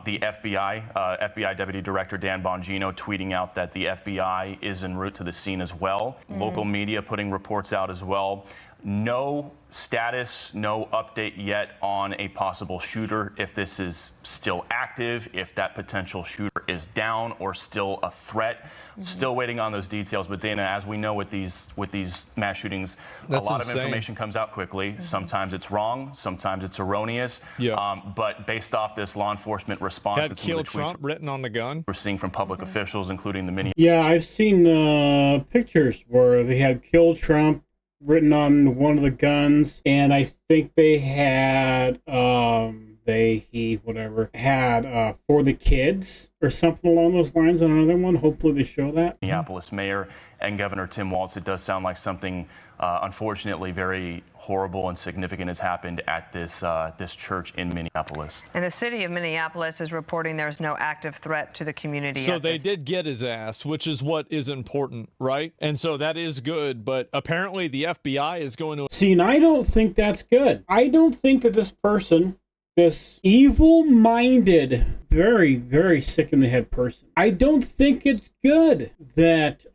The FBI Deputy Director Dan Bongino tweeting out that the FBI is en route to the scene as well. Local media putting reports out as well. No status, no update yet on a possible shooter, if this is still active, if that potential shooter is down or still a threat. Still waiting on those details. But Dana, as we know with these mass shootings, That's a lot insane. of information comes out quickly. Sometimes it's wrong, sometimes it's erroneous. But based off this law enforcement response, Had "Kill Trump" written on the gun. We're seeing from public officials, including the mini. Yeah, I've seen pictures where they had "Kill Trump" written on one of the guns, and I think they had had "For the Kids" or something along those lines on another one. Hopefully they show that. Minneapolis Mayor and Governor Tim Walz. It does sound like something unfortunately very horrible and significant has happened at this church in Minneapolis. And the city of Minneapolis is reporting there's no active threat to the community. So they did get his ass, which is what is important, right? And so that is good, but apparently the FBI is going to... See, and I don't think that's good. I don't think that this person, this evil-minded, very, very sick-in-the-head person, I don't think it's good that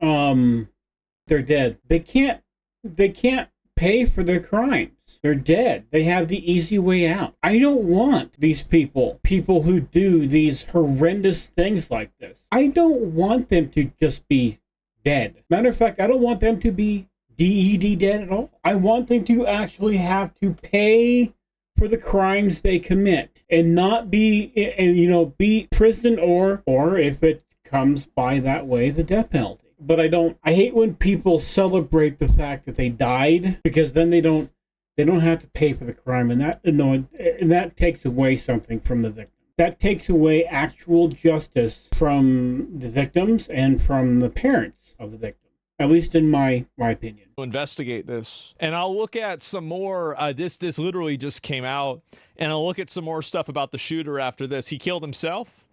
they're dead. They can't pay for their crimes. They're dead. They have the easy way out. I don't want these people who do these horrendous things like this. I don't want them to just be dead. Matter of fact, I don't want them to be DED dead at all. I want them to actually have to pay for the crimes they commit and not be prison or if it comes by that way, the death penalty. But I hate when people celebrate the fact that they died, because then they don't have to pay for the crime, and that takes away something from the victim. That takes away actual justice from the victims and from the parents of the victim, at least in my opinion. Investigate this, and I'll look at some more. This literally just came out, and I'll look at some more stuff about the shooter after this. He killed himself.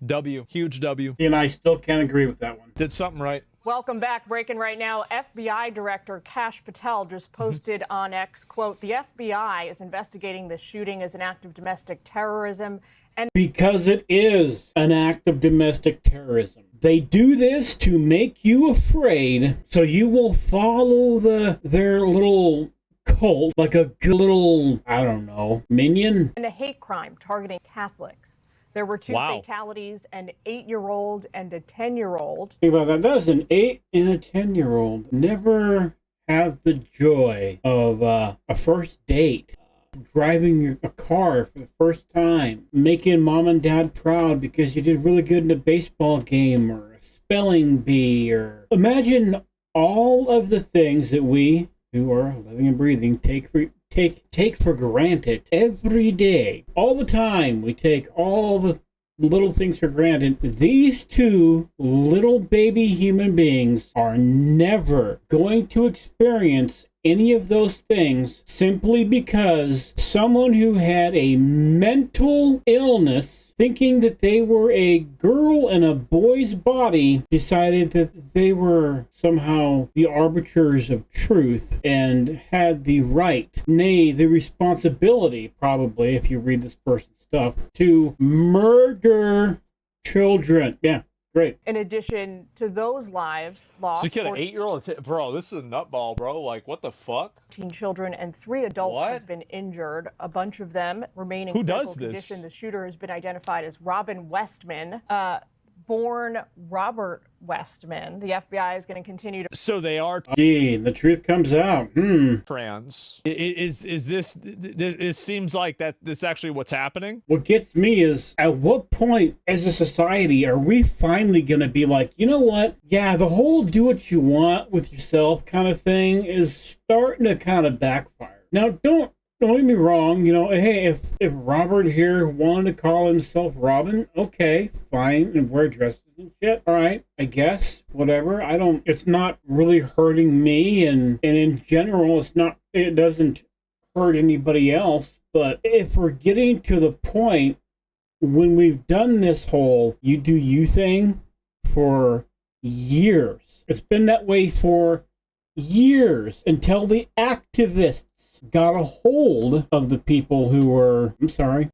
Huge W. And I still can't agree with that one. Did something right. Welcome back. Breaking right now, FBI Director Kash Patel just posted on X, quote, "The FBI is investigating this shooting as an act of domestic terrorism." And because it is an act of domestic terrorism. They do this to make you afraid, so you will follow their little cult like a good little, I don't know, minion. And a hate crime targeting Catholics. There were two fatalities, an 8-year-old and a 10-year-old. Think about that. That's an 8 and a 10-year-old. Never have the joy of a first date. Driving a car for the first time. Making mom and dad proud because you did really good in a baseball game or a spelling bee. Or imagine all of the things that we, who are living and breathing, take for granted every day. All the time, we take all the little things for granted. These two little baby human beings are never going to experience any of those things simply because someone who had a mental illness, thinking that they were a girl in a boy's body, decided that they were somehow the arbiters of truth and had the right, nay, the responsibility, probably, if you read this person's stuff, to murder children. Yeah. Great. In addition to those lives lost, So you get an 8-year-old, bro, this is a nutball, bro. Like, what the fuck? 14 children and 3 adults have been injured. A bunch of them remain in critical condition. The shooter has been identified as Robin Westman, born Robert Westman. The FBI is going to continue to... So they are... Gee, the truth comes out. Trans. Is this... It seems like that this is actually what's happening? What gets me is, at what point as a society are we finally going to be like, you know what? Yeah, the whole do what you want with yourself kind of thing is starting to kind of backfire. Now, don't get me wrong, hey, if Robert here wanted to call himself Robin, okay, fine, and wear dresses and shit, all right, I guess, whatever. It's not really hurting me, and in general, it doesn't hurt anybody else, but if we're getting to the point when we've done this whole you do you thing for years, it's been that way for years until the activists got a hold of the people who were,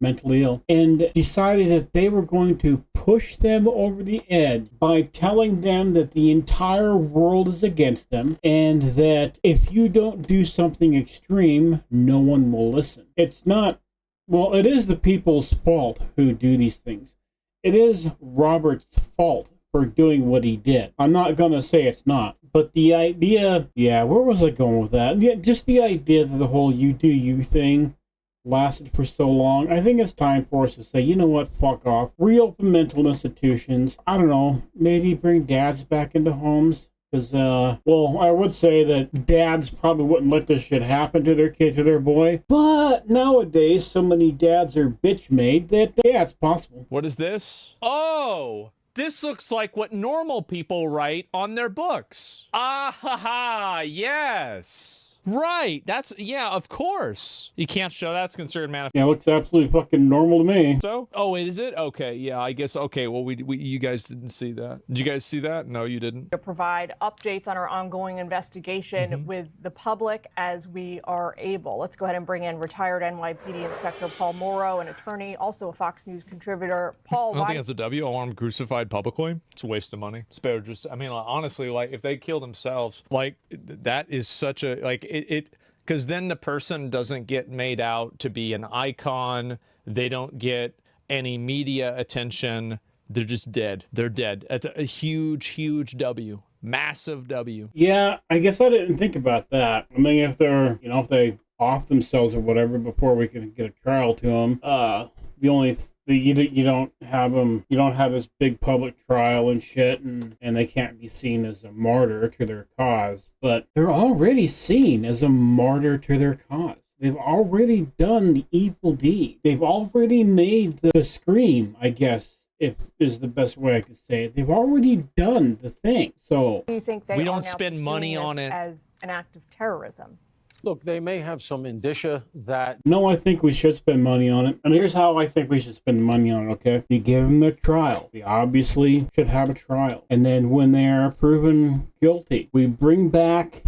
mentally ill, and decided that they were going to push them over the edge by telling them that the entire world is against them and that if you don't do something extreme, no one will listen. It's not, well, it is the people's fault who do these things. It is Robert's fault for doing what he did. I'm not going to say it's not. But the idea, where was I going with that? Yeah, just the idea that the whole you do you thing lasted for so long. I think it's time for us to say, you know what, fuck off. Reopen mental institutions. I don't know, maybe bring dads back into homes. Because, I would say that dads probably wouldn't let this shit happen to their kid, to their boy. But nowadays, so many dads are bitch-made that, yeah, it's possible. What is this? Oh! This looks like what normal people write on their books. Ah ha ha, yes. Right, that's, yeah, of course. You can't show that's considered manifest. Yeah, it looks absolutely fucking normal to me. So? Oh, is it? Okay, yeah, I guess, okay, well, you guys didn't see that. Did you guys see that? No, you didn't. To provide updates on our ongoing investigation with the public as we are able. Let's go ahead and bring in retired NYPD Inspector Paul Morrow, an attorney, also a Fox News contributor. Paul, I don't think that's a W. I want him crucified publicly. It's a waste of money. It's better just, I mean, honestly, like, if they kill themselves, like, that is such a, like, because then the person doesn't get made out to be an icon. They don't get any media attention. They're just dead. They're dead. That's a huge, huge W. Massive W. Yeah, I guess I didn't think about that. I mean, if they're, if they off themselves or whatever before we can get a trial to them, the only you don't have them, you don't have this big public trial and shit, and they can't be seen as a martyr to their cause, but they're already seen as a martyr to their cause. They've already done the evil deed. They've already made the scream, I guess, if is the best way I could say it. They've already done the thing. So do you think we don't spend money on it as an act of terrorism? Look, they may have some indicia that... No, I think we should spend money on it. And here's how I think we should spend money on it, okay? You give them a trial. We obviously should have a trial. And then when they are proven guilty, we bring back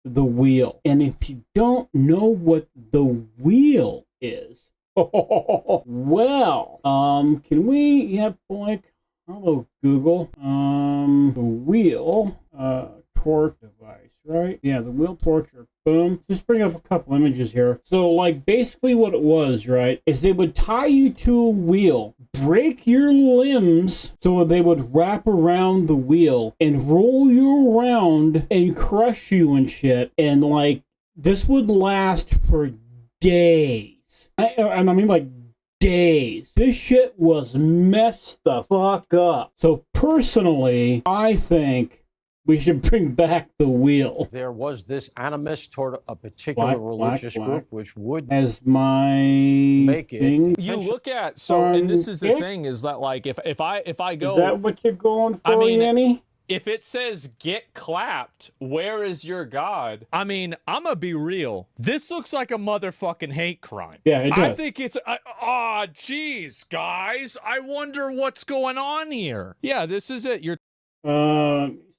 the wheel. And if you don't know what the wheel is, well, can we, hello, Google, the wheel, torque device, right? Yeah, the wheel torture. Boom. Just bring up a couple images here. So, like, basically what it was, right, is they would tie you to a wheel, break your limbs, so they would wrap around the wheel and roll you around and crush you and shit. And, like, this would last for days. I mean, like, days. This shit was messed the fuck up. So, personally, I think we should bring back the wheel. There was this animus toward a particular religious group, which would as my make thing. You look at and this is the thing is that, like, if I go, is that what you're going for, I mean, Yanny? If it says get clapped, where is your God? I mean, I'm gonna be real. This looks like a motherfucking hate crime. Yeah, it does. I think it's, geez, guys. I wonder what's going on here. Yeah, this is it. You're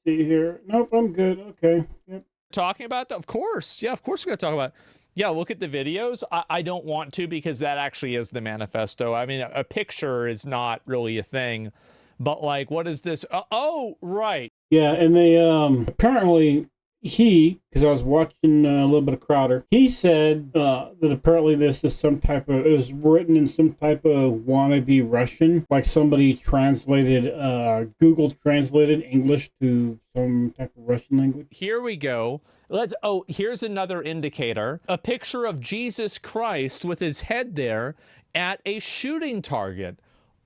see here. Nope, I'm good. Okay. Yep. Talking about that? Of course. Yeah, of course we're gonna talk about it. Yeah, look at the videos. I don't want to because that actually is the manifesto. I mean, a picture is not really a thing. But, like, what is this? Oh, right. Yeah, and they, apparently, because I was watching a little bit of Crowder, he said that apparently this is it was written in some type of wannabe Russian, like somebody translated, Google translated English to some type of Russian language. Here we go. Here's another indicator. A picture of Jesus Christ with his head there at a shooting target.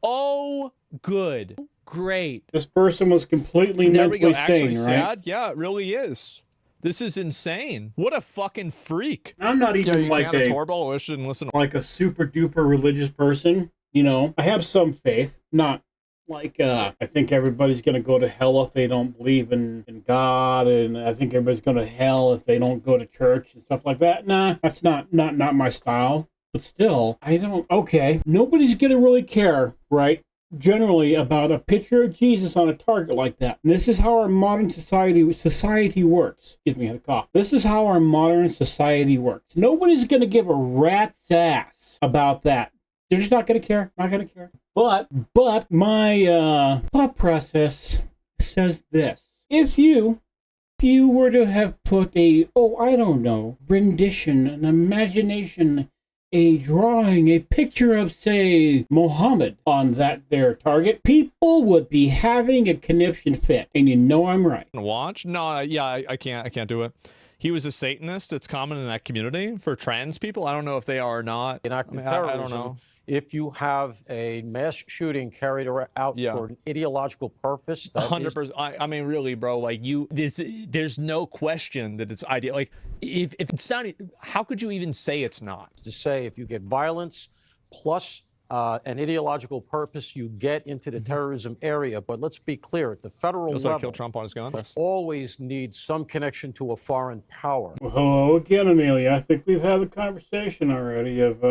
Oh, good. Great. This person was completely mentally sane, actually right? Sad. Yeah, it really is. This is insane. What a fucking freak. I'm not even like a Torbell. I shouldn't listen. Like a super duper religious person, I have some faith, not like I think everybody's gonna go to hell if they don't believe in God, and I think everybody's going to hell if they don't go to church and stuff like that. Nah, that's not my style. But still, I don't. Okay, nobody's gonna really care, right? generally about a picture of Jesus on a target like that. And this is how our modern society works. Excuse me, I had a cough. This is how our modern society works. Nobody's going to give a rat's ass about that. They're just not going to care. Not going to care. But my thought process says this. If you were to have put a, I don't know, rendition, an imagination, a drawing, a picture of, say, Muhammad on that there target, people would be having a conniption fit. And you know I'm right. Watch? No, yeah, I can't do it. He was a Satanist. It's common in that community for trans people. I don't know if they are or not. I don't know. If you have a mass shooting carried out for an ideological purpose, 100%. I mean, really, bro. Like there's no question that it's ideal. Like if it's sounding, how could you even say it's not? To say if you get violence plus an ideological purpose, you get into the terrorism area. But let's be clear, at the federal level, like kill Trump on his gun. Always need some connection to a foreign power. Well, hello again, Amelia. I think we've had a conversation already of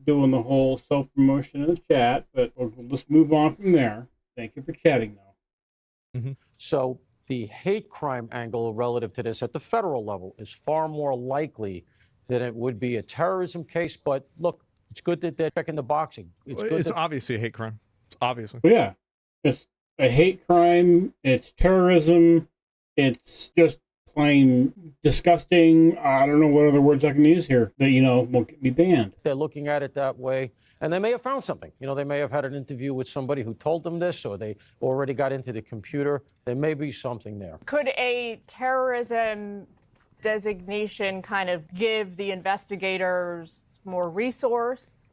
doing the whole self-promotion in the chat, but we'll just move on from there. Thank you for chatting, though. So the hate crime angle relative to this at the federal level is far more likely than it would be a terrorism case. But look, it's good that they're checking the boxing. It's obviously a hate crime. Obviously. Well, yeah. It's a hate crime. It's terrorism. It's just plain disgusting. I don't know what other words I can use here that, won't get me banned. They're looking at it that way. And they may have found something. They may have had an interview with somebody who told them this, or they already got into the computer. There may be something there. Could a terrorism designation kind of give the investigators more resources,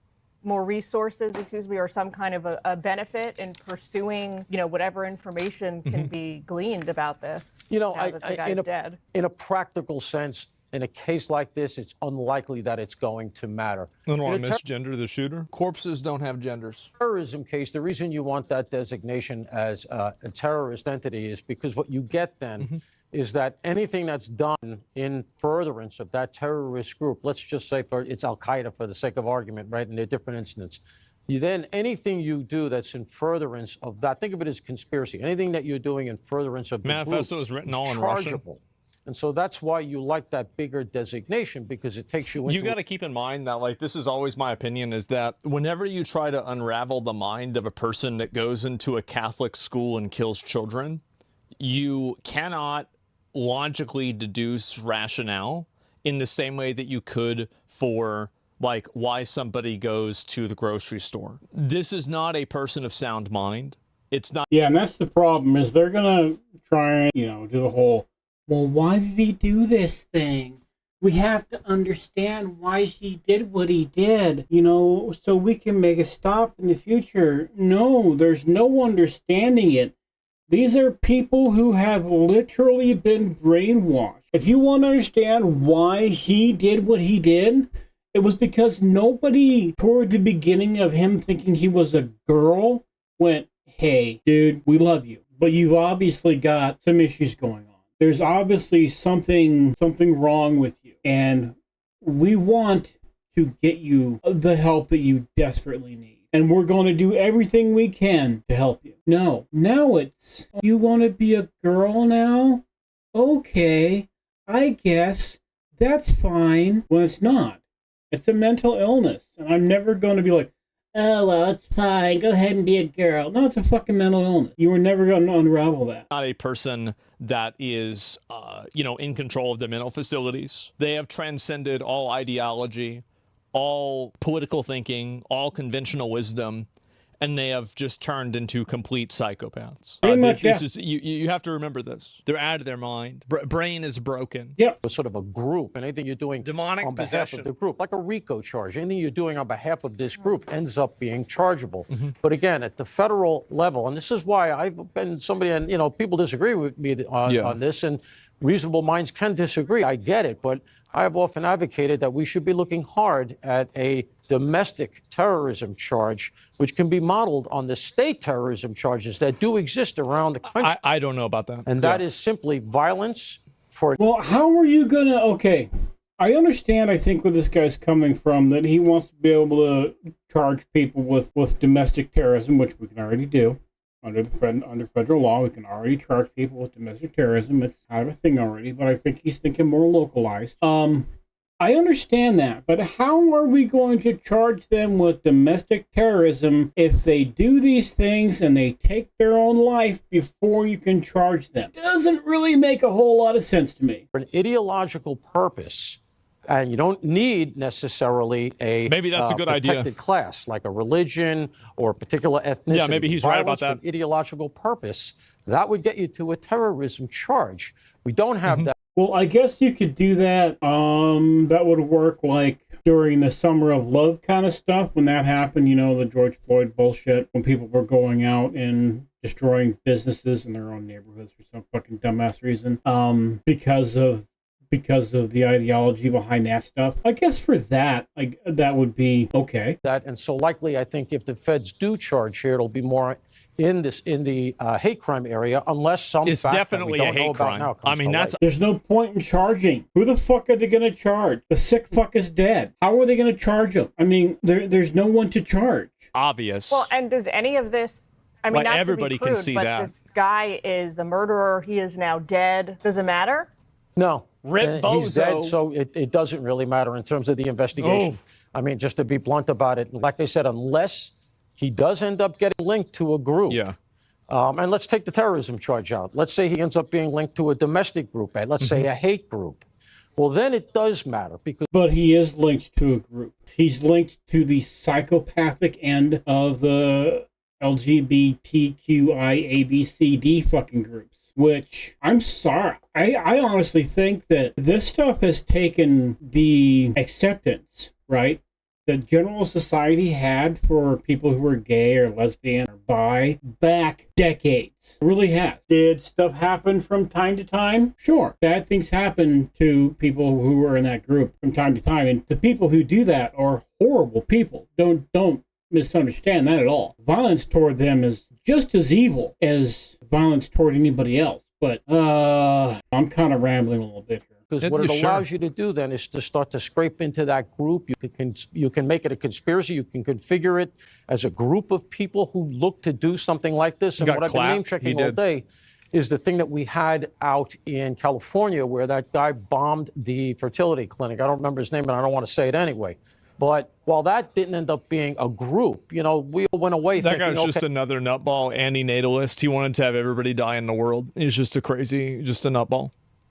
or some kind of a benefit in pursuing, whatever information can be gleaned about this? Now that the guy's dead. In a practical sense, in a case like this, it's unlikely that it's going to matter. I don't want to misgender the shooter. Corpses don't have genders. Terrorism case, the reason you want that designation as a terrorist entity is because what you get then is that anything that's done in furtherance of that terrorist group, let's just say it's Al-Qaeda for the sake of argument, right, in their different incidents, anything you do that's in furtherance of that, think of it as conspiracy, anything that you're doing in furtherance of the manifesto group is written all in chargeable. Russian. And so that's why you like that bigger designation, because it takes you into... You got to keep in mind that, this is always my opinion, is that whenever you try to unravel the mind of a person that goes into a Catholic school and kills children, you cannot logically deduce rationale in the same way that you could for why somebody goes to the grocery store. This is not a person of sound mind. It's not. Yeah, and that's the problem, is they're gonna try and do the whole, well, why did he do this thing? We have to understand why he did what he did, so we can make a stop in the future. No, there's no understanding it. These are people who have literally been brainwashed. If you want to understand why he did what he did, it was because nobody toward the beginning of him thinking he was a girl went, hey, dude, we love you, but you've obviously got some issues going on. There's obviously something wrong with you, and we want to get you the help that you desperately need. And we're going to do everything we can to help you. No, now it's, you want to be a girl now? Okay, I guess that's fine. Well, it's not. It's a mental illness. And I'm never going to be like, oh, well, it's fine. Go ahead and be a girl. No, it's a fucking mental illness. You were never going to unravel that. Not a person that is, in control of the mental facilities. They have transcended all ideology, all political thinking, all conventional wisdom, and they have just turned into complete psychopaths. This is you have to remember this. They're out of their mind. Brain is broken. Yep. It's sort of a group, and anything you're doing demonic on behalf possession of the group, like a RICO charge, anything you're doing on behalf of this group ends up being chargeable. But again, at the federal level, and this is why I've been somebody, and people disagree with me on this, and reasonable minds can disagree. I get it, but I've often advocated that we should be looking hard at a domestic terrorism charge, which can be modeled on the state terrorism charges that do exist around the country. I don't know about that. And that is simply violence for... Well, how are you going to... Okay, I understand, I think, where this guy's coming from, that he wants to be able to charge people with domestic terrorism, which we can already do. Under federal law, we can already charge people with domestic terrorism. It's kind of a thing already, but I think he's thinking more localized. I understand that, but how are we going to charge them with domestic terrorism if they do these things and they take their own life before you can charge them? Doesn't really make a whole lot of sense to me. For an ideological purpose, and you don't need necessarily a maybe that's a good protected idea. Class, like a religion or a particular ethnicity. Yeah, maybe he's right about that. For an ideological purpose, that would get you to a terrorism charge. We don't have that. Well, I guess you could do that. That would work like during the Summer of Love kind of stuff. When that happened, the George Floyd bullshit, when people were going out and destroying businesses in their own neighborhoods for some fucking dumbass reason, because of the ideology behind that stuff. I guess for that, that would be okay. And so likely, I think if the feds do charge here, it'll be more in the hate crime area, unless some it's definitely a hate crime. I mean, there's no point in charging. Who the fuck are they going to charge? The sick fuck is dead. How are they going to charge them? I mean, there's no one to charge. Obvious. Well, and does any of this? I mean, not everybody to be crude, can see but that this guy is a murderer. He is now dead. Does it matter? No. Rip Bozo. He's dead, so it doesn't really matter in terms of the investigation. I mean, just to be blunt about it, like I said, unless he does end up getting linked to a group. Yeah. And let's take the terrorism charge out. Let's say he ends up being linked to a domestic group, let's say a hate group. Well, then it does matter because. But he is linked to a group. He's linked to the psychopathic end of the LGBTQIABCD fucking groups. Which, I'm sorry, I honestly think that this stuff has taken the acceptance, right, that general society had for people who were gay or lesbian or bi back decades. It really has. Did stuff happen from time to time? Sure. Bad things happen to people who were in that group from time to time. And the people who do that are horrible people. Don't misunderstand that at all. Violence toward them is just as evil as violence toward anybody else. But I'm kind of rambling a little bit here. Because what it allows you to do then is to start to scrape into that group. You can make it a conspiracy. You can configure it as a group of people who look to do something like this. And what I've been name checking all day is the thing that we had out in California where that guy bombed the fertility clinic. I don't remember his name, and I don't want to say it anyway. But while that didn't end up being a group, we all went away that thinking, guy was just another nutball antinatalist. He wanted to have everybody die in the world. He's just a nutball.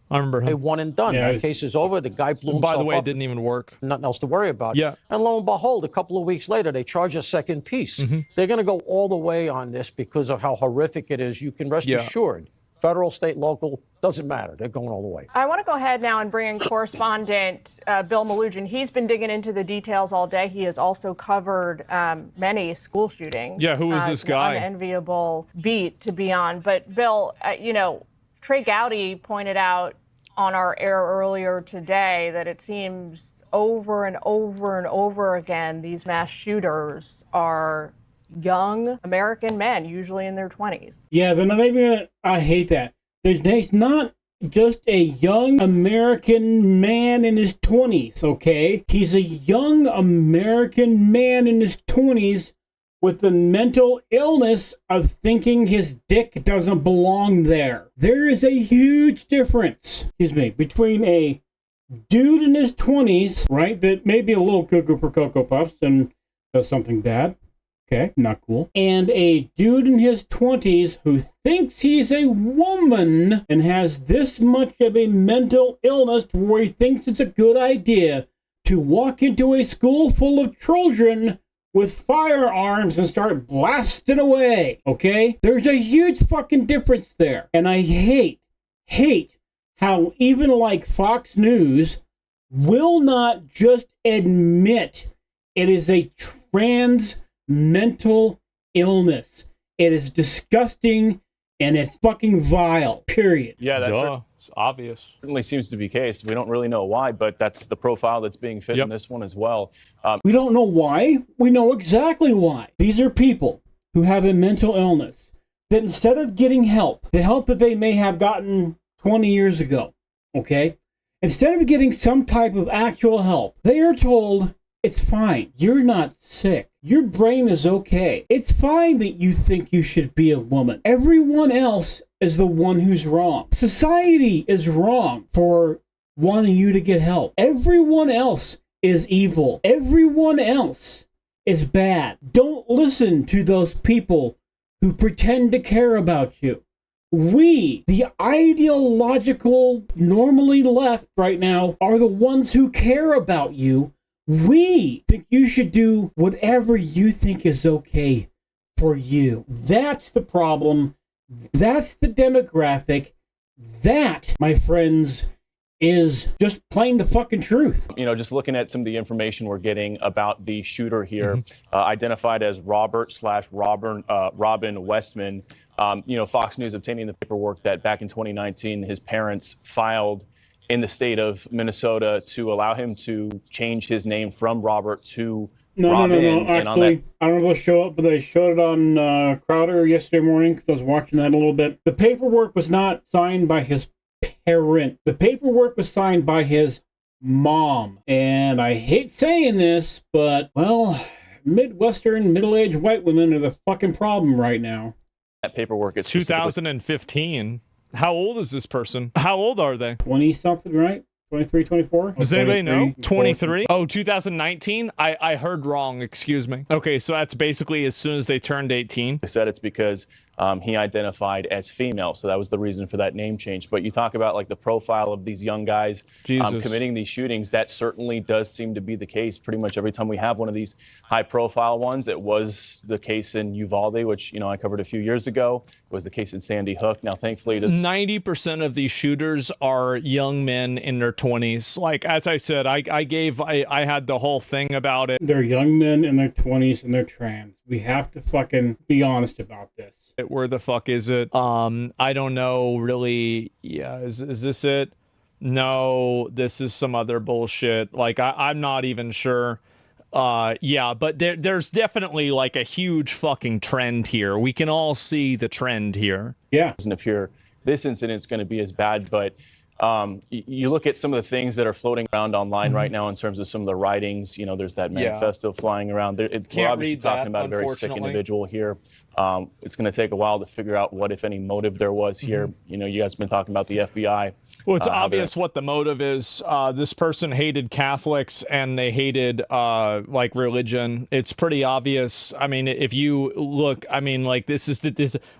I remember him. Hey, one and done. Yeah. That case is over. The guy blew himself By the way, up. it didn't even work. Nothing else to worry about. Yeah. And lo and behold, a couple of weeks later, they charge a second piece. They're going to go all the way on this because of how horrific it is. You can rest assured. Federal, state, local, doesn't matter. They're going all the way. I want to go ahead now and bring in correspondent Bill Malugin. He's been digging into the details all day. He has also covered many school shootings. Yeah, who is this guy? An unenviable beat to be on. But Bill, Trey Gowdy pointed out on our air earlier today that it seems over and over and over again, these mass shooters are young American men, usually in their 20s. Yeah, they're not even. I hate that. There's not just a young American man in his 20s, okay? He's a young American man in his 20s with the mental illness of thinking his dick doesn't belong there. There is a huge difference, between a dude in his 20s, right, that may be a little cuckoo for Cocoa Puffs and does something bad. Okay, not cool. And a dude in his 20s who thinks he's a woman and has this much of a mental illness to where he thinks it's a good idea to walk into a school full of children with firearms and start blasting away, okay? There's a huge fucking difference there. And I hate how even like Fox News will not just admit it is a trans mental illness. It is disgusting and it's fucking vile, period. Yeah, that's it's obvious. certainly seems to be the case. We don't really know why, but that's the profile that's being fit in this one as well. We don't know why. We know exactly why. These are people who have a mental illness that instead of getting help, the help that they may have gotten 20 years ago, okay? Instead of getting some type of actual help, they are told, it's fine. You're not sick. Your brain is okay. It's fine that you think you should be a woman. Everyone else is the one who's wrong. Society is wrong for wanting you to get help. Everyone else is evil. Everyone else is bad. Don't listen to those people who pretend to care about you. We, the ideological, normally left right now, are the ones who care about you. We think you should do whatever you think is okay for you. That's the problem. That's the demographic. That, my friends, is just plain the fucking truth. You know, just looking at some of the information we're getting about the shooter here, identified as Robert/Robin Westman. You know, Fox News obtaining the paperwork that back in 2019, his parents filed in the state of Minnesota to allow him to change his name from Robert to Robin. No. Actually, I don't know if they'll show up, but they showed it on Crowder yesterday morning because I was watching that a little bit. The paperwork was not signed by his parent. The paperwork was signed by his mom. And I hate saying this, but, well, Midwestern middle-aged white women are the fucking problem right now. That paperwork is 2015. How old is this person? How old are they? 20-something, right? 23, 24? Does anybody know? 23? Oh, 2019? I heard wrong. Excuse me. Okay, so that's basically as soon as they turned 18. They said it's because he identified as female, so that was the reason for that name change. But you talk about like the profile of these young guys committing these shootings. That certainly does seem to be the case. Pretty much every time we have one of these high-profile ones, it was the case in Uvalde, which I covered a few years ago. It was the case in Sandy Hook. Now, thankfully, 90% of these shooters are young men in their 20s. Like as I said, I had the whole thing about it. They're young men in their 20s and they're trans. We have to fucking be honest about this. Where the fuck is it? I don't know really. Yeah, is this it? No, this is some other bullshit. Like I'm not even sure. Yeah, but there's definitely like a huge fucking trend here. We can all see the trend here. Yeah. It doesn't appear this incident's going to be as bad, but you look at some of the things that are floating around online right now in terms of some of the writings. There's that manifesto flying around. We're obviously talking about a very sick individual here. It's going to take a while to figure out what, if any, motive there was here. You guys have been talking about the FBI. Well, it's obvious what the motive is. This person hated Catholics and they hated like religion. It's pretty obvious. I mean, if you look, I mean, like this.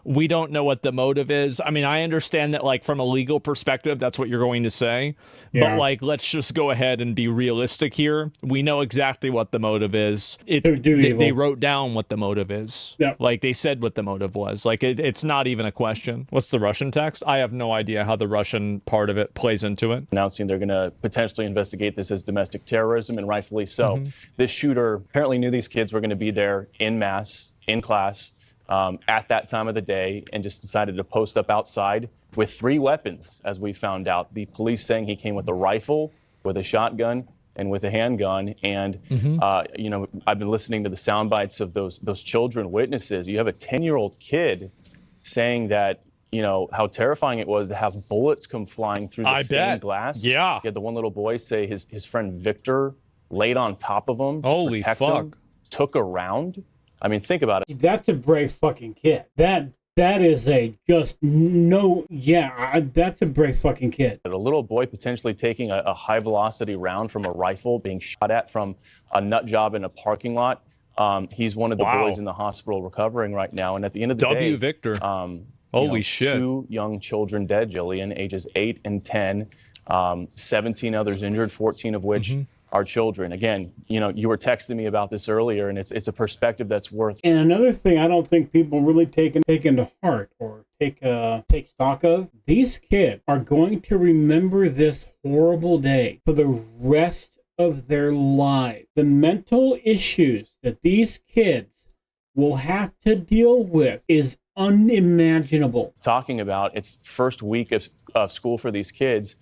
We don't know what the motive is. I mean, I understand that, like from a legal perspective, that's what you're going to say. Yeah. But like, let's just go ahead and be realistic here. We know exactly what the motive is. They wrote down what the motive is. Yeah. Like they said what the motive was. Like it's not even a question. What's the Russian text? I have no idea how the Russian part of it plays into it. Announcing they're going to potentially investigate this as domestic terrorism, and rightfully so. This shooter apparently knew these kids were going to be there in mass, in class, at that time of the day, and just decided to post up outside with 3 weapons, as we found out. The police saying he came with a rifle, with a shotgun, and with a handgun. And I've been listening to the sound bites of those children witnesses. You have a 10-year-old kid saying that how terrifying it was to have bullets come flying through the stained glass. Yeah. You had the one little boy say his friend Victor laid on top of him to protect him, took a round. I mean, think about it. That's a brave fucking kid. That is that's a brave fucking kid. A little boy potentially taking a high velocity round from a rifle, being shot at from a nut job in a parking lot. He's one of the boys in the hospital recovering right now. And at the end of the day, Victor. Holy shit. 2 young children dead, Jillian, ages 8 and 10, 17 others injured, 14 of which are children. Again, you were texting me about this earlier, and it's a perspective that's worth. And another thing I don't think people really take into heart or take stock of, these kids are going to remember this horrible day for the rest of their lives. The mental issues that these kids will have to deal with is unimaginable. Talking about its first week of school for these kids,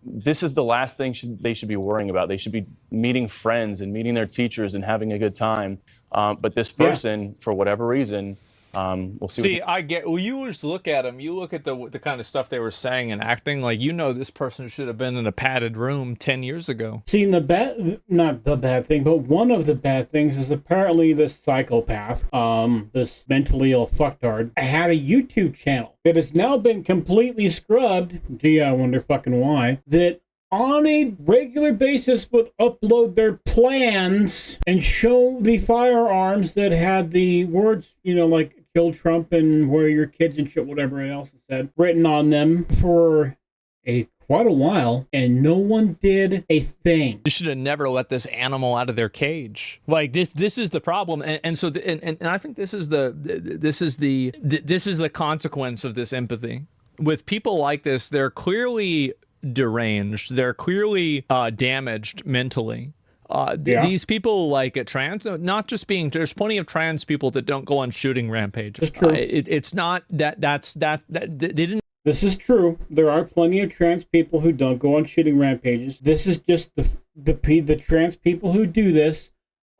this is the last thing they should be worrying about. They should be meeting friends and meeting their teachers and having a good time. But this person, for whatever reason, We'll see. See, I get. Well, you just look at them. You look at the kind of stuff they were saying and acting. Like, this person should have been in a padded room 10 years ago. See, not the bad thing, but one of the bad things is apparently this psychopath, this mentally ill fucktard, had a YouTube channel that has now been completely scrubbed. Gee, I wonder fucking why. That on a regular basis would upload their plans and show the firearms that had the words, like kill Trump and where are your kids and shit, whatever else it said, written on them for quite a while, and no one did a thing. You should have never let this animal out of their cage. Like this is the problem, and so I think this is the consequence of this empathy. With people like this, they're clearly deranged. They're clearly damaged mentally. These people like trans, not just being, there's plenty of trans people that don't go on shooting rampages. That's true. It's not that they didn't. This is true. There are plenty of trans people who don't go on shooting rampages. This is just the trans people who do this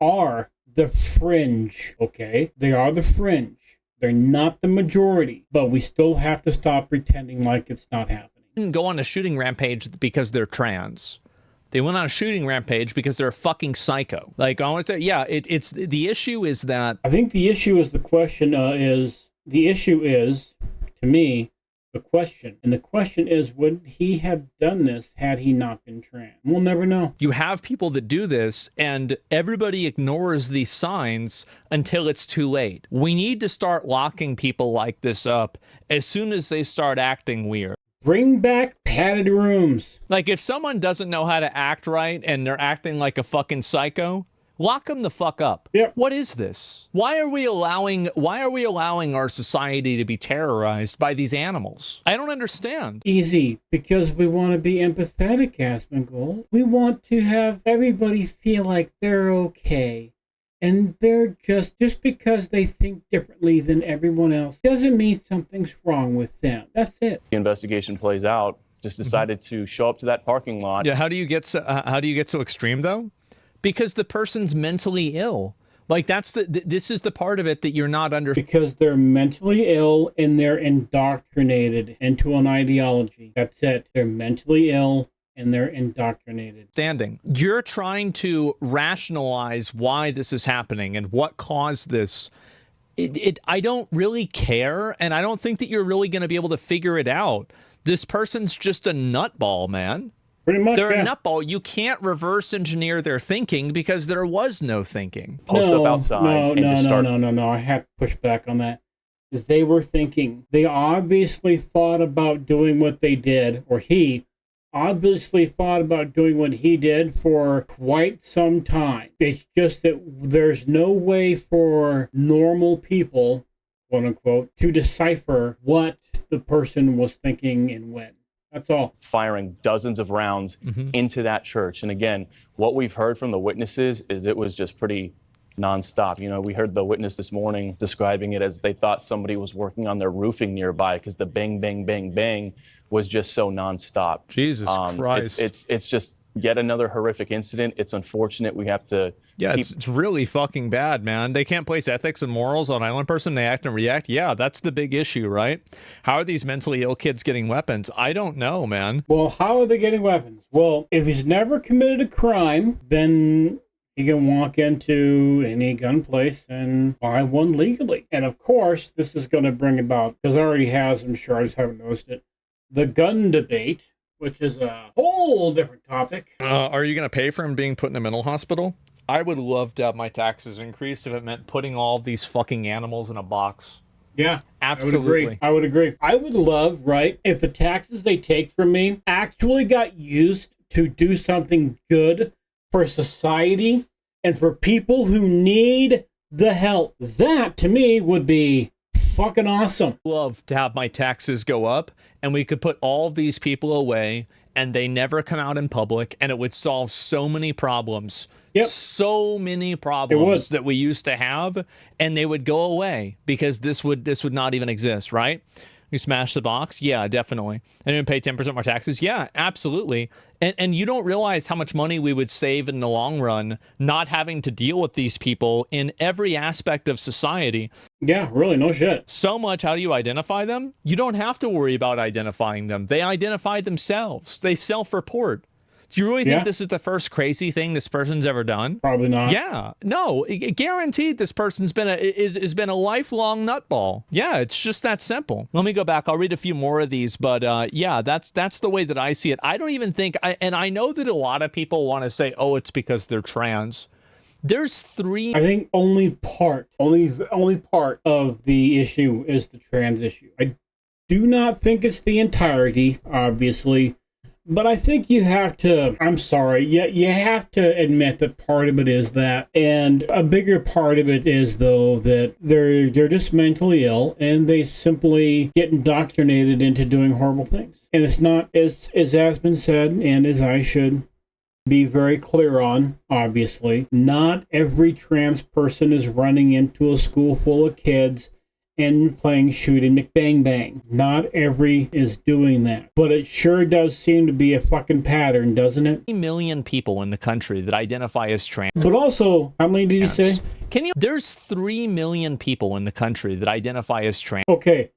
are the fringe, okay? They are the fringe. They're not the majority, but we still have to stop pretending like it's not happening. Didn't go on a shooting rampage because they're trans. They went on a shooting rampage because they're a fucking psycho. Like, I want to say, yeah, it's the issue is that... I think the issue is to me, the question. And the question is, would he have done this had he not been trans? We'll never know. You have people that do this, and everybody ignores these signs until it's too late. We need to start locking people like this up as soon as they start acting weird. Bring back padded rooms. Like, if someone doesn't know how to act right and they're acting like a fucking psycho, lock them the fuck up. Yep. What is this? Why are we allowing our society to be terrorized by these animals? I don't understand. Easy, because we want to be empathetic, Asmongold. We want to have everybody feel like they're okay. And they're just because they think differently than everyone else doesn't mean something's wrong with them. That's it. The investigation plays out. Just decided to show up to that parking lot. Yeah. How do you get so extreme though? Because the person's mentally ill. Like this is the part of it that you're not under. Because they're mentally ill and they're indoctrinated into an ideology. That's it. They're mentally ill and they're indoctrinated. You're trying to rationalize why this is happening and what caused this. I don't really care, and I don't think that you're really going to be able to figure it out. This person's just a nutball, man. Pretty much, they're a nutball. You can't reverse engineer their thinking because there was no thinking. Post up outside. No. I have to push back on that. They were thinking. They obviously thought about doing what they did, or he obviously thought about doing what he did for quite some time. It's just that there's no way for normal people, quote unquote, to decipher what the person was thinking and when. That's all. Firing dozens of rounds into that church. And again, what we've heard from the witnesses is it was just pretty nonstop. We heard the witness this morning describing it as they thought somebody was working on their roofing nearby because the bang, bang, bang, bang was just so nonstop. Jesus Christ. It's just yet another horrific incident. It's unfortunate. We have to. Yeah, it's really fucking bad, man. They can't place ethics and morals on island person. They act and react. Yeah, that's the big issue, right? How are these mentally ill kids getting weapons? I don't know, man. Well, how are they getting weapons? Well, if he's never committed a crime, then he can walk into any gun place and buy one legally. And of course, this is going to bring about, because it already has, I'm sure, I just haven't noticed it, the gun debate, which is a whole different topic. Are you going to pay for him being put in a mental hospital? I would love to have my taxes increased if it meant putting all of these fucking animals in a box. Yeah, absolutely. I would agree. I would love, right, if the taxes they take from me actually got used to do something good for society and for people who need the help. That, to me, would be fucking awesome. Love to have my taxes go up and we could put all of these people away and they never come out in public and it would solve so many problems. Yep. So many problems that we used to have, and they would go away because this would not even exist, right? You smash the box? Yeah, definitely. And then pay 10% more taxes? Yeah, absolutely. And you don't realize how much money we would save in the long run not having to deal with these people in every aspect of society. Yeah, really, no shit. So much. How do you identify them? You don't have to worry about identifying them. They identify themselves. They self-report. Do you really think this is the first crazy thing this person's ever done? Probably not. Yeah, no, guaranteed this person's been a lifelong nutball. Yeah, it's just that simple. Let me go back. I'll read a few more of these, but yeah, that's the way that I see it. I don't even think, and I know that a lot of people want to say, oh, it's because they're trans. There's three. I think only part of the issue is the trans issue. I do not think it's the entirety, obviously. But I think you have to, I'm sorry, you have to admit that part of it is that. And a bigger part of it is, though, that they're just mentally ill and they simply get indoctrinated into doing horrible things. And it's not, as has been said, and as I should be very clear on, obviously, not every trans person is running into a school full of kids and playing shooting McBang-Bang. Not every is doing that. But it sure does seem to be a fucking pattern, doesn't it? 3 million people in the country that identify as trans. But also, how many did you say? There's 3 million people in the country that identify as trans. Okay.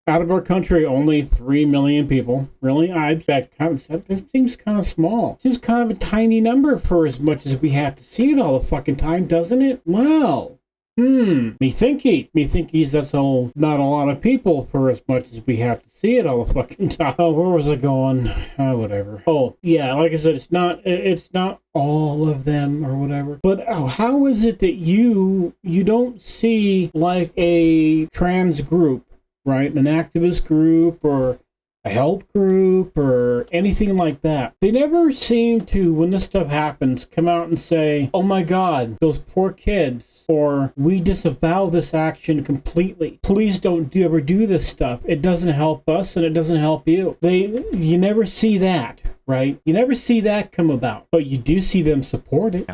Out of our country, only 3 million people. Really? That seems kind of small. Seems kind of a tiny number for as much as we have to see it all the fucking time, doesn't it? Wow. Me thinkies, that's not a lot of people for as much as we have to see it all the fucking time. Oh, where was I going? Whatever. Oh, yeah, like I said, it's not all of them or whatever. But how is it that you don't see like a trans group, right? An activist group or a help group or anything like that. They never seem to, when this stuff happens, come out and say, oh my God, those poor kids, or we disavow this action completely. Please don't ever do this stuff. It doesn't help us and it doesn't help you. You never see that, right? You never see that come about, but you do see them support it.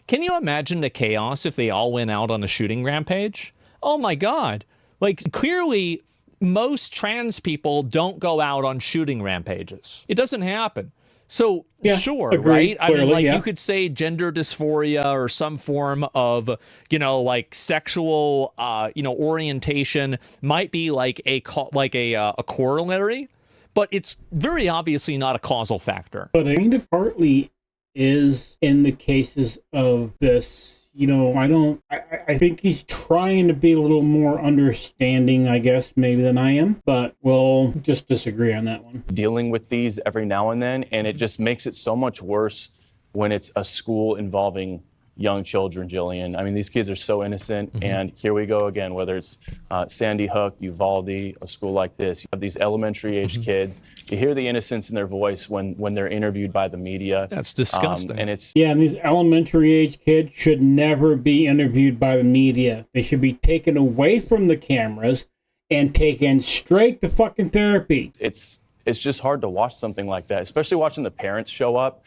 Can you imagine the chaos if they all went out on a shooting rampage? Oh my God. Like, clearly, most trans people don't go out on shooting rampages. It doesn't happen. So, sure, agreed, right? I mean, like, yeah. you could say gender dysphoria or some form of, like sexual, orientation might be like a corollary, but it's very obviously not a causal factor. But I think it partly is in the cases of this. I think he's trying to be a little more understanding, I guess, maybe than I am, but we'll just disagree on that one. Dealing with these every now and then, and it just makes it so much worse when it's a school involving young children, Jillian. I mean, these kids are so innocent, and here we go again, whether it's Sandy Hook, Uvalde, a school like this. You have these elementary-age kids. You hear the innocence in their voice when they're interviewed by the media. That's disgusting. And these elementary-age kids should never be interviewed by the media. They should be taken away from the cameras and taken straight to fucking therapy. It's just hard to watch something like that, especially watching the parents show up.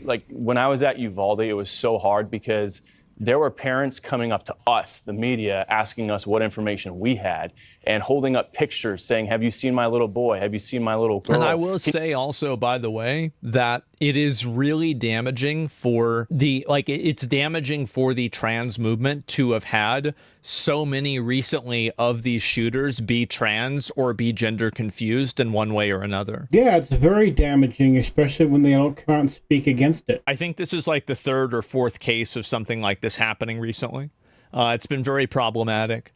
Like when I was at Uvalde, it was so hard because there were parents coming up to us, the media, asking us what information we had and holding up pictures saying, have you seen my little boy? Have you seen my little girl? And I will say also, by the way, that it is really damaging for it's damaging for the trans movement to have had so many recently of these shooters be trans or be gender confused in one way or another. Yeah, it's very damaging, especially when they don't come out and speak against it. I think this is like the third or fourth case of something like this happening recently. It's been very problematic.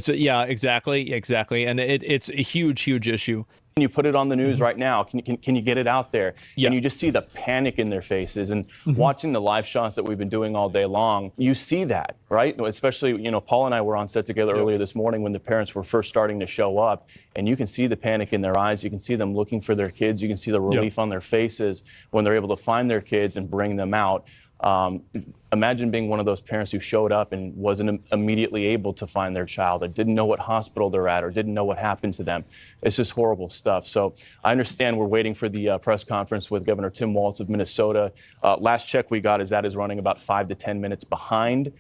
Yeah, exactly. And it's a huge issue. Can you put it on the news right now? Can you get it out there? Yeah. And you just see the panic in their faces. And watching the live shots that we've been doing all day long, you see that, right? Especially, Paul and I were on set together earlier this morning when the parents were first starting to show up. And you can see the panic in their eyes. You can see them looking for their kids. You can see the relief on their faces when they're able to find their kids and bring them out. Imagine being one of those parents who showed up and wasn't immediately able to find their child, or didn't know what hospital they're at, or didn't know what happened to them. It's just horrible stuff. So I understand we're waiting for the press conference with Governor Tim Walz of Minnesota. Last check we got is that is running about 5 to 10 minutes behind.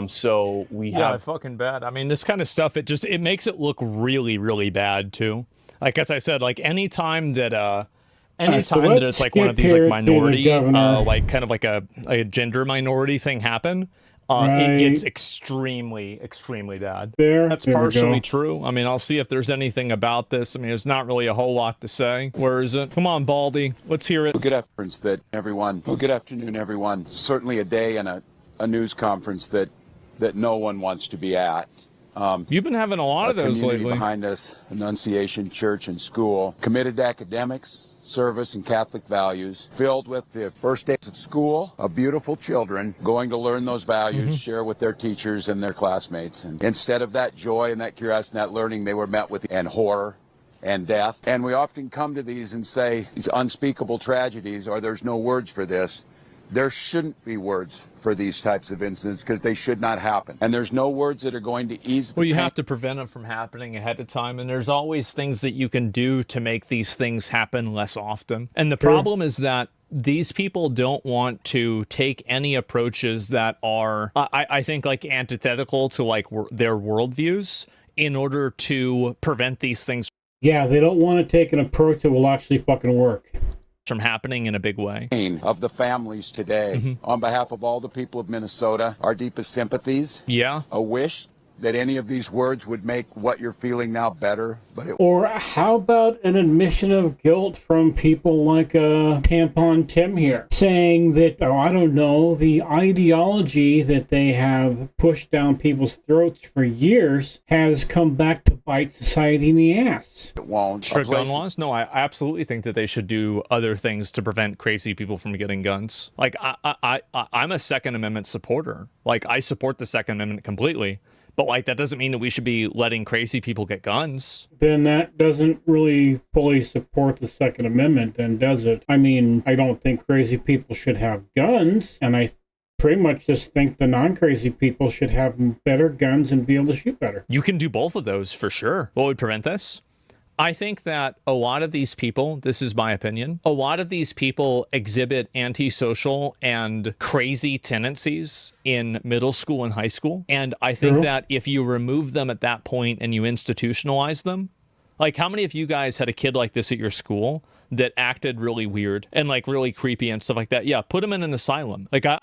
So we have fucking bad. I mean, this kind of stuff, it makes it look really, really bad too. Like, as I said, like anytime that anytime that it's like one of these like minority, like kind of like a gender minority thing happen, it gets extremely, extremely bad. That's partially true. I mean, I'll see if there's anything about this. I mean, there's not really a whole lot to say. Where is it? Come on, Baldy. Let's hear it. Good afternoon, everyone. Certainly a day and a news conference that no one wants to be at. You've been having a lot of those lately. Behind us, Annunciation Church and School, committed to academics, service, and Catholic values, filled with the first days of school of beautiful children going to learn those values, share with their teachers and their classmates. And instead of that joy and that curiosity and that learning, they were met with horror and death. And we often come to these and say these unspeakable tragedies, or there's no words for this. There shouldn't be words for these types of incidents because they should not happen. And there's no words that are going to ease the Well, you have to prevent them from happening ahead of time. And there's always things that you can do to make these things happen less often. And the problem is that these people don't want to take any approaches that are, I think, like antithetical to like their worldviews in order to prevent these things. Yeah, they don't want to take an approach that will actually fucking work. From happening in a big way. Of the families today. On behalf of all the people of Minnesota, our deepest sympathies. Yeah. A wish that any of these words would make what you're feeling now better. Or how about an admission of guilt from people like Tampon Tim here, saying that, I don't know, the ideology that they have pushed down people's throats for years has come back to bite society in the ass. It won't. Strict gun laws? No, I absolutely think that they should do other things to prevent crazy people from getting guns. Like, I'm a Second Amendment supporter. Like, I support the Second Amendment completely. But, like, that doesn't mean that we should be letting crazy people get guns. Then that doesn't really fully support the Second Amendment, then, does it? I mean, I don't think crazy people should have guns, and I pretty much just think the non-crazy people should have better guns and be able to shoot better. You can do both of those, for sure. What would prevent this? I think that a lot of these people, this is my opinion, a lot of these people exhibit antisocial and crazy tendencies in middle school and high school. And I think that if you remove them at that point and you institutionalize them, like how many of you guys had a kid like this at your school that acted really weird and like really creepy and stuff like that? Yeah, put them in an asylum. Like, no,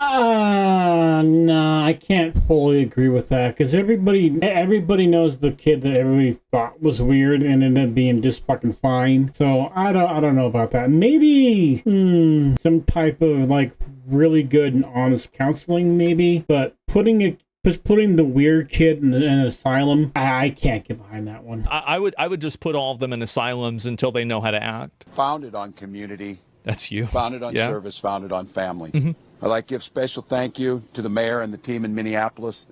I can't fully agree with that because everybody knows the kid that everybody thought was weird and ended up being just fucking fine. So I don't know about that. Maybe some type of like really good and honest counseling, maybe. But putting the weird kid in an asylum, I can't get behind that one. I would just put all of them in asylums until they know how to act. Founded on community. That's you. Founded on service, founded on family. I'd like to give special thank you to the mayor and the team in Minneapolis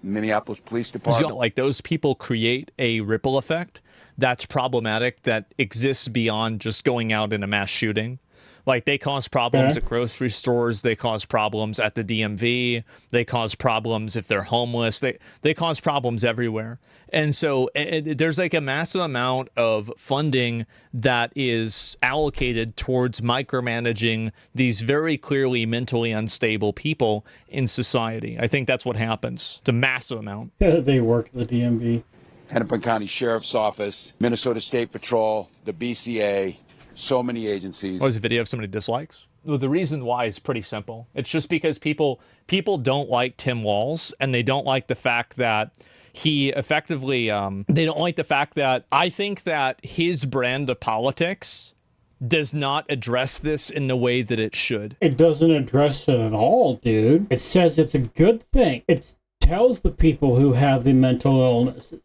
Police Department. Like those people create a ripple effect that's problematic, that exists beyond just going out in a mass shooting. Like, they cause problems at grocery stores. They cause problems at the DMV. They cause problems if they're homeless. They cause problems everywhere. And so there's like a massive amount of funding that is allocated towards micromanaging these very clearly mentally unstable people in society. I think that's what happens. It's a massive amount. They work at the DMV. Hennepin County Sheriff's Office, Minnesota State Patrol, the BCA, so many agencies. Oh, there's a video of somebody dislikes? Well, the reason why is pretty simple. It's just because people don't like Tim Walz, and they don't like the fact that he effectively, they don't like the fact that I think that his brand of politics does not address this in the way that it should. It doesn't address it at all, dude. It says it's a good thing. It tells the people who have the mental illnesses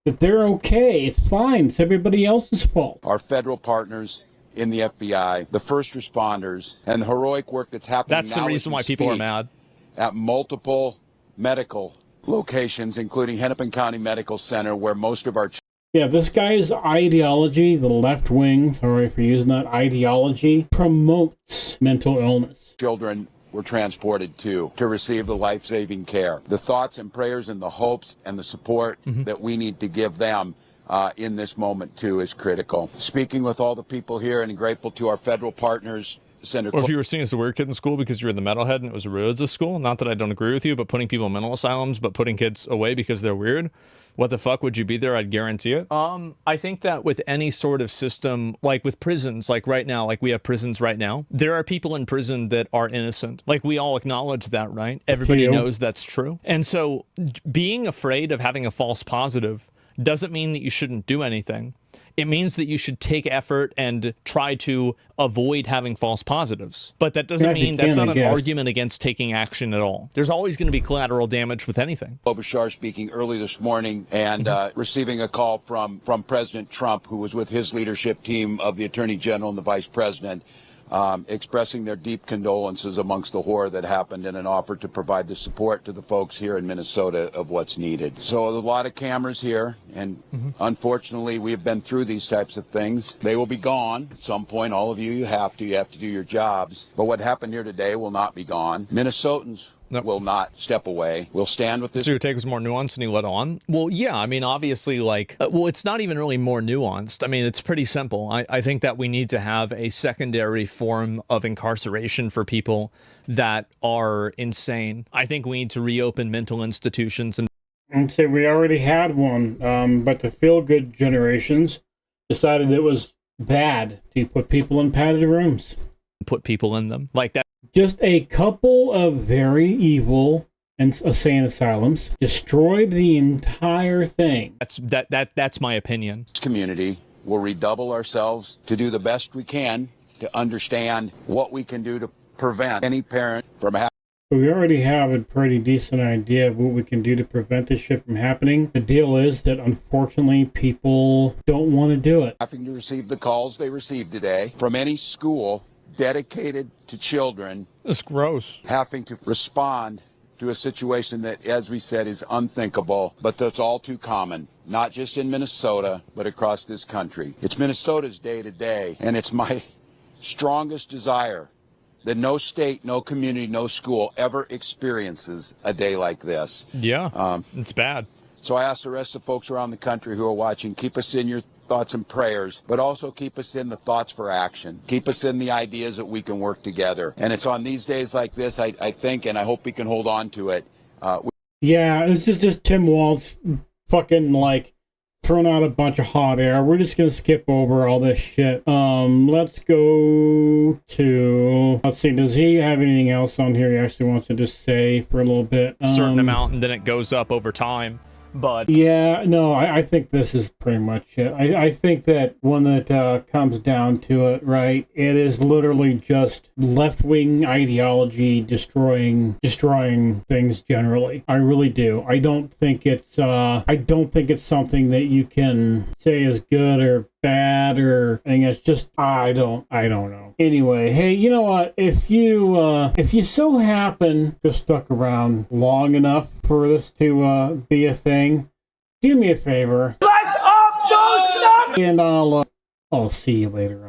that they're okay. It's fine. It's everybody else's fault. Our federal partners in the FBI, the first responders, and the heroic work that's happening now. That's the reason why people are mad. At multiple medical locations, including Hennepin County Medical Center, where most of our... Yeah, this guy's ideology, the left wing, sorry for using that ideology, promotes mental illness. Children were transported to receive the life-saving care. The thoughts and prayers and the hopes and the support that we need to give them in this moment, too, is critical. Speaking with all the people here and grateful to our federal partners, Senator. Or if you were seen as the weird kid in school because you're in the metalhead and it was rules of school, not that I don't agree with you, but putting people in mental asylums, but putting kids away because they're weird, what the fuck would you be there? I'd guarantee it. I think that with any sort of system, like with prisons, like right now, like we have prisons right now, there are people in prison that are innocent. Like we all acknowledge that, right? Everybody knows that's true. And so being afraid of having a false positive doesn't mean that you shouldn't do anything. It means that you should take effort and try to avoid having false positives. But that doesn't mean that's not an argument against taking action at all. There's always going to be collateral damage with anything. Bashar speaking early this morning and receiving a call from President Trump, who was with his leadership team of the Attorney General and the Vice President, expressing their deep condolences amongst the horror that happened and an offer to provide the support to the folks here in Minnesota of what's needed. So there's a lot of cameras here, and unfortunately we have been through these types of things. They will be gone at some point. All of you have to do your jobs. But what happened here today will not be gone. Minnesotans will not step away. We'll stand with this. So your take was more nuanced than you let on? Well, yeah, I mean, obviously, like, well, it's not even really more nuanced. I mean, it's pretty simple. I think that we need to have a secondary form of incarceration for people that are insane. I think we need to reopen mental institutions. And say we already had one, but the feel-good generations decided it was bad to put people in padded rooms. Put people in them like that. Just a couple of very evil insane asylums destroyed the entire thing. That's my opinion. Community will redouble ourselves to do the best we can to understand what we can do to prevent any parent from having. We already have a pretty decent idea of what we can do to prevent this shit from happening. The deal is that unfortunately people don't want to do it. Having to receive the calls they received today from any school dedicated to children. It's gross. Having to respond to a situation that, as we said, is unthinkable, but that's all too common, not just in Minnesota, but across this country. It's Minnesota's day to day, and it's my strongest desire that no state, no community, no school ever experiences a day like this. Yeah, it's bad. So I ask the rest of the folks around the country who are watching, keep us in your thoughts and prayers, but also keep us in the thoughts for action. Keep us in the ideas that we can work together. And it's on these days like this, I think, and I hope we can hold on to it. Yeah, this is just Tim Walz fucking, like, throwing out a bunch of hot air. We're just going to skip over all this shit. Let's go to... Let's see, does he have anything else on here he actually wants to just say for a little bit? A certain amount, and then it goes up over time. But yeah, no, I think this is pretty much it. I think that when it comes down to it, right, it is literally just left-wing ideology destroying things generally. I really do. I don't think it's something that you can say is good or bad or anything. It's just I don't know. Anyway, hey, you know what? If you so happen to stuck around long enough for this to be a thing, do me a favor. Let's up those numbers! And I'll see you later on.